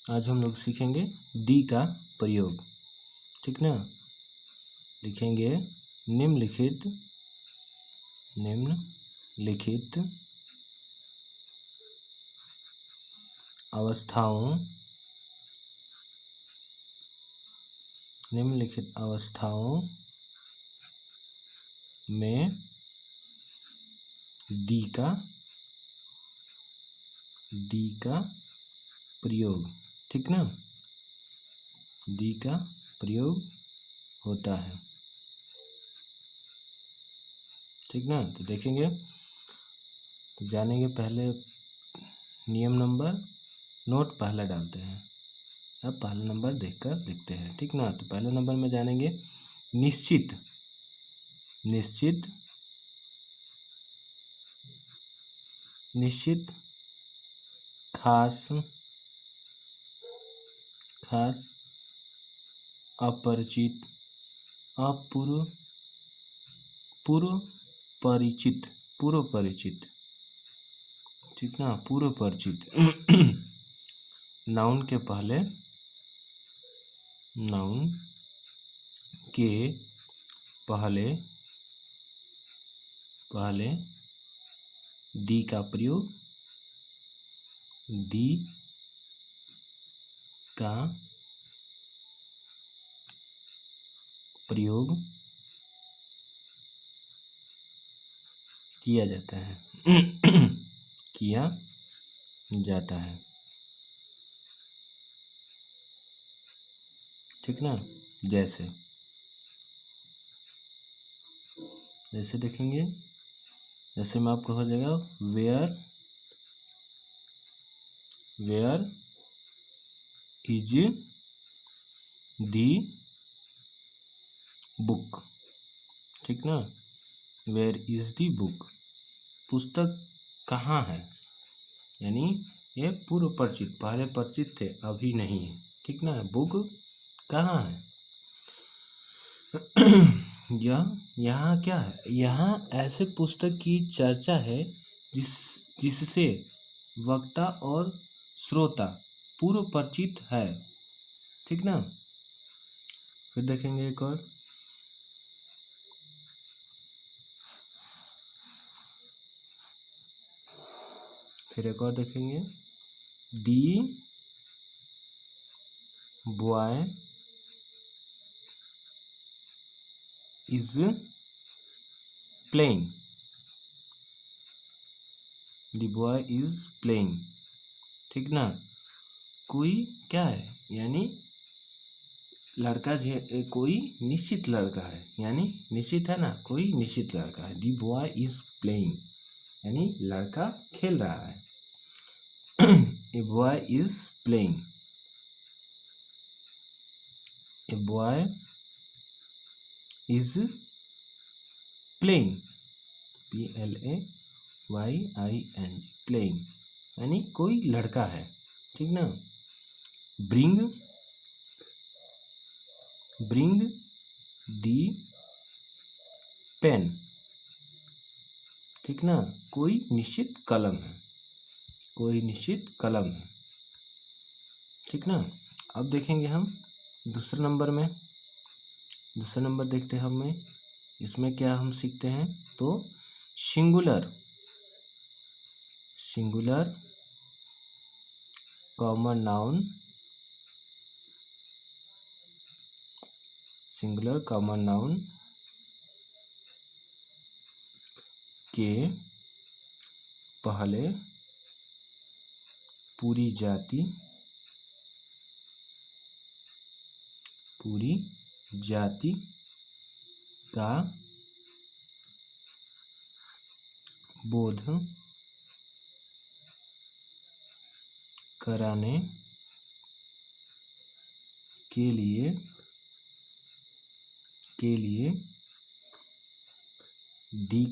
आज हम लोग सीखेंगे दी का प्रयोग, ठीक ना। लिखेंगे निम्नलिखित अवस्थाओं में दी का प्रयोग, ठीक ना। दी का प्रयोग होता है, ठीक ना। तो देखेंगे, तो जानेंगे। पहले नियम नंबर नोट पहला डालते हैं, अब पहला नंबर देखकर लिखते हैं, ठीक ना। तो पहले नंबर में जानेंगे निश्चित खास अपरिचित पूर्व परिचित, ठीक ना। पूर्व परिचित नाउन के पहले दी का प्रयोग किया जाता है ठीक ना। जैसे देखेंगे, जैसे में आपको हो जाएगा वेयर इज दी बुक, ठीक ना। वेयर इज दी बुक, पुस्तक कहाँ है, यानी ये पूर्व परिचित, पहले परिचित थे अभी नहीं है, ठीक ना। बुक कहाँ है यहाँ क्या है, यहाँ ऐसे पुस्तक की चर्चा है जिससे वक्ता और श्रोता पूर्व परिचित है, ठीक ना। फिर देखेंगे एक और, देखेंगे दी बॉय इज प्लेइंग, ठीक ना। कोई क्या है, यानी लड़का कोई निश्चित लड़का है, यानी निश्चित है ना, कोई निश्चित लड़का है। दी बॉय इज प्लेइंग, यानी लड़का खेल रहा है। A boy is playing, a boy is playing, PLAYING, playing, यानी कोई लड़का है, ठीक ना। ब्रिंग दी पेन, ठीक ना। कोई निश्चित कलम है, ठीक ना। अब देखेंगे हम दूसरे नंबर देखते हैं हमें, इसमें क्या हम सीखते हैं, तो सिंगुलर कॉमन नाउन के पहले पूरी जाति का बोध कराने के लिए दी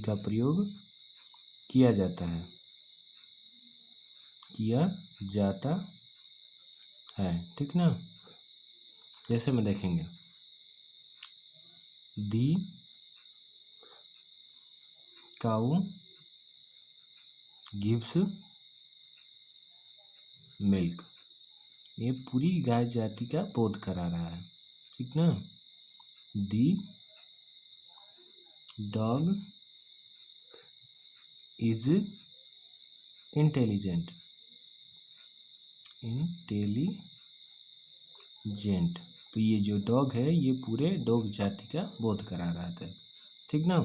का प्रयोग किया जाता है, ठीक ना। जैसे में देखेंगे, दी काऊ गिव्स मिल्क। ये पूरी गाय जाति का बोध करा रहा है, ठीक ना। दी डॉग इज इंटेलिजेंट। तो ये जो डॉग है ये पूरे डॉग जाति का बोध करा रहा था, ठीक ना।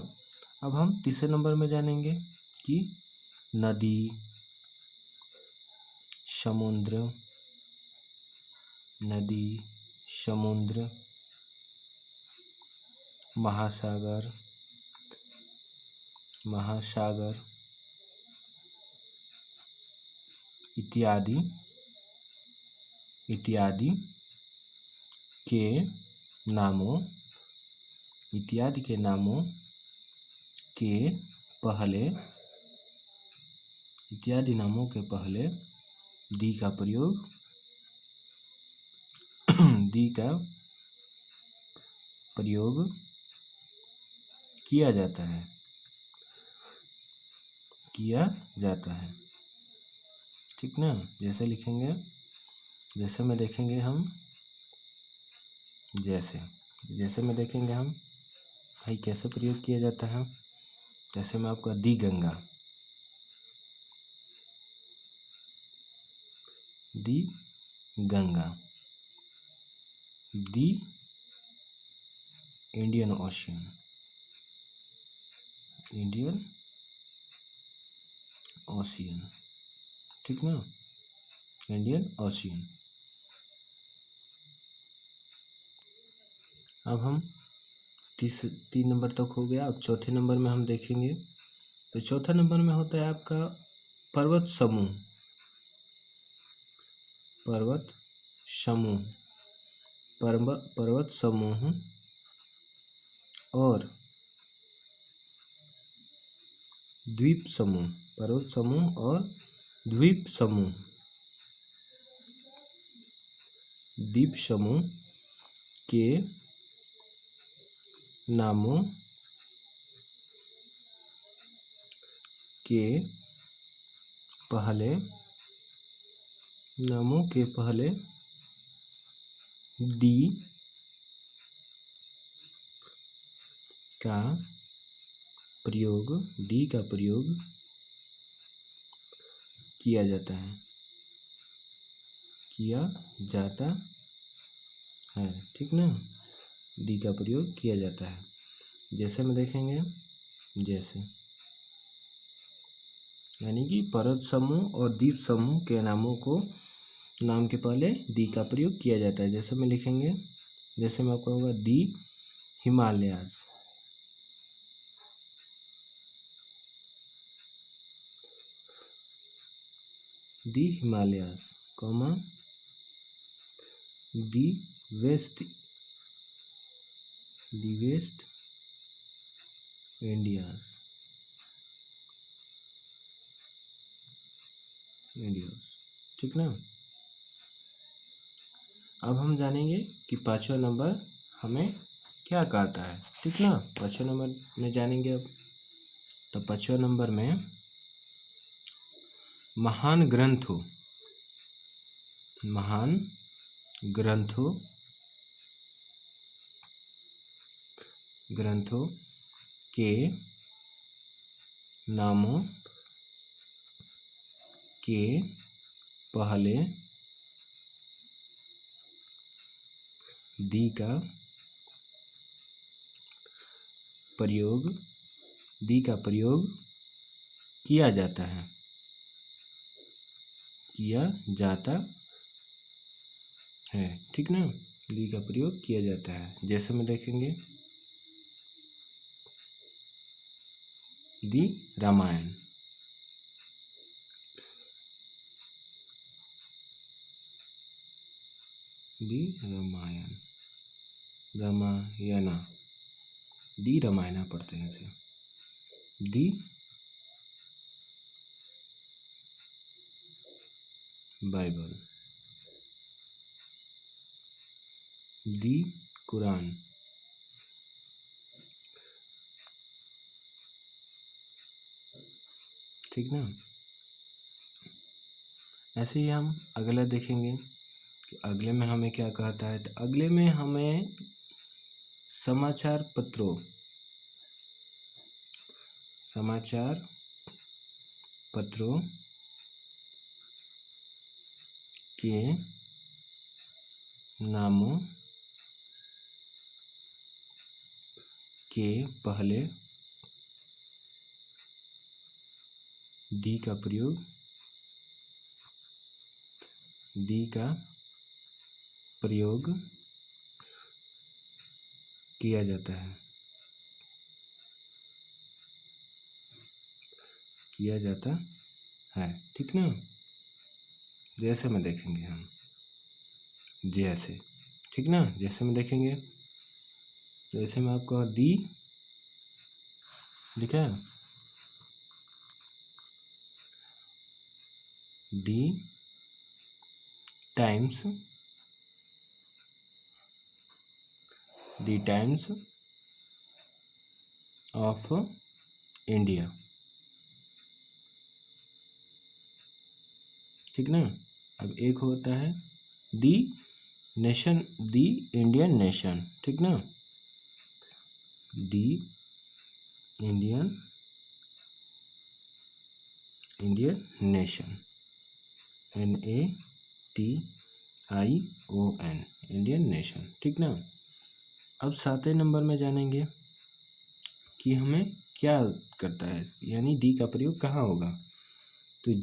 अब हम तीसरे नंबर में जानेंगे कि नदी, समुद्र, महासागर इत्यादि के नामों के पहले दी का प्रयोग किया जाता है, ठीक ना। जैसे लिखेंगे, जैसे में देखेंगे हम भाई कैसे प्रयोग किया जाता है। जैसे में आपका दी गंगा, दी इंडियन ओशियन, ठीक ना, इंडियन ओशियन। अब हम 3 नंबर तक हो गया। अब चौथे नंबर में हम देखेंगे, तो चौथा नंबर में होता है आपका पर्वत समूह और द्वीप समूह। पर्वत समूह और द्वीप समूह के नामों के पहले दी का प्रयोग किया जाता है, ठीक ना। दी का प्रयोग किया जाता है। जैसे में देखेंगे, जैसे यानी कि पर्वत समूह और द्वीप समूह के नाम के पहले दी का प्रयोग किया जाता है। जैसे में लिखेंगे, जैसे में आपका होगा दी हिमालयाज, कॉमा दी वेस्ट इंडियाज, ठीक ना। अब हम जानेंगे कि 5वां नंबर हमें क्या कहता है, ठीक ना। 5वें नंबर में जानेंगे अब। तो 5वें नंबर में महान ग्रंथों के नामों के पहले दी का प्रयोग किया जाता है, ठीक ना। दी का प्रयोग किया जाता है। जैसे में देखेंगे, दी रामायण, रामायणा, दी रामायणा पढ़ते हैं इसे। दी बाइबल, दी कुरान, ठीक ना। ऐसे ही हम अगला देखेंगे कि अगले में हमें क्या कहता है। तो अगले में हमें समाचार पत्रों के नामों के पहले दी का प्रयोग किया जाता है, ठीक ना। जैसे में देखेंगे हम, जैसे, ठीक ना। जैसे में देखेंगे, जैसे में आपको दी लिखा है, दी टाइम्स ऑफ इंडिया, ठीक ना। अब एक होता है दी इंडियन नेशन, ठीक ना। The Indian nation, NATION, Indian nation, ठीक ना। अब 7वें नंबर में जानेंगे कि हमें क्या करता है, यानी दी का प्रयोग कहाँ होगा। तो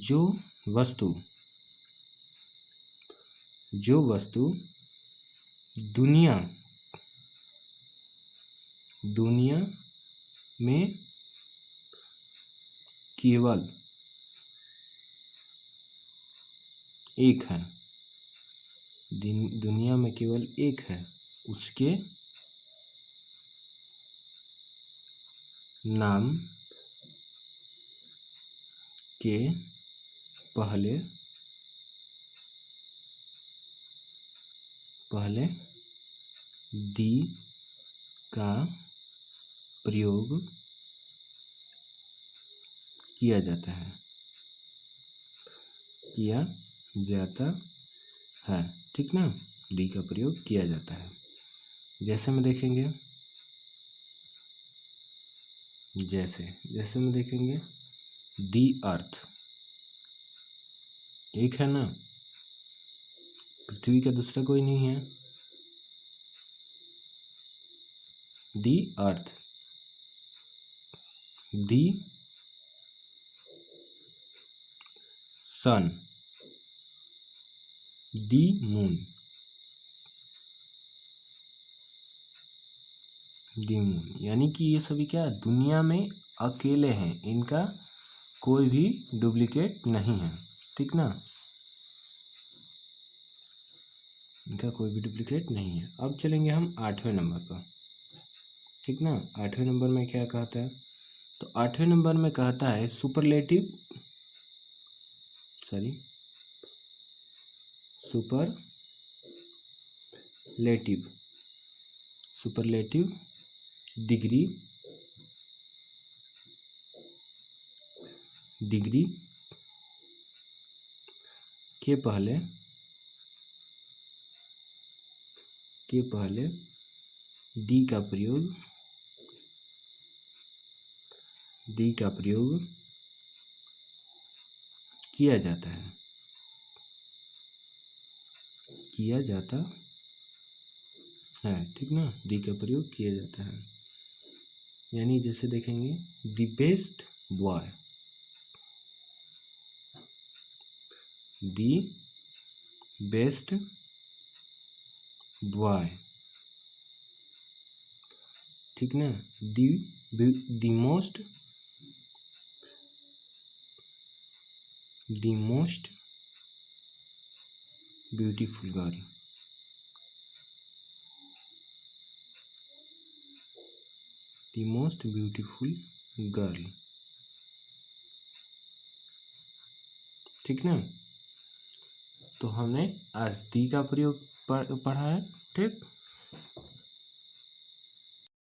जो वस्तु दुनिया में केवल एक है, दुनिया में केवल एक है, उसके नाम के पहले दी का प्रयोग किया जाता है, ठीक ना। दी का प्रयोग किया जाता है। जैसे में देखेंगे, जैसे में देखेंगे दी अर्थ, एक है ना, पृथ्वी का दूसरा कोई नहीं है। दी अर्थ, दी सन, दी मून, यानी कि ये सभी क्या दुनिया में अकेले हैं, इनका कोई भी डुप्लीकेट नहीं है, ठीक ना। इनका कोई भी डुप्लीकेट नहीं है। अब चलेंगे हम 8वें नंबर पर, ठीक ना। 8वें नंबर में क्या कहता है, तो 8वें नंबर में कहता है सुपरलेटिव डिग्री के पहले दी का प्रयोग किया जाता है, ठीक ना। दी का प्रयोग किया जाता है, यानी जैसे देखेंगे दी बेस्ट बॉय, ठीक ना। दी मोस्ट ब्यूटीफुल गर्ल, ठीक ना। तो हमने आज दी का प्रयोग पढ़ा है, ठीक।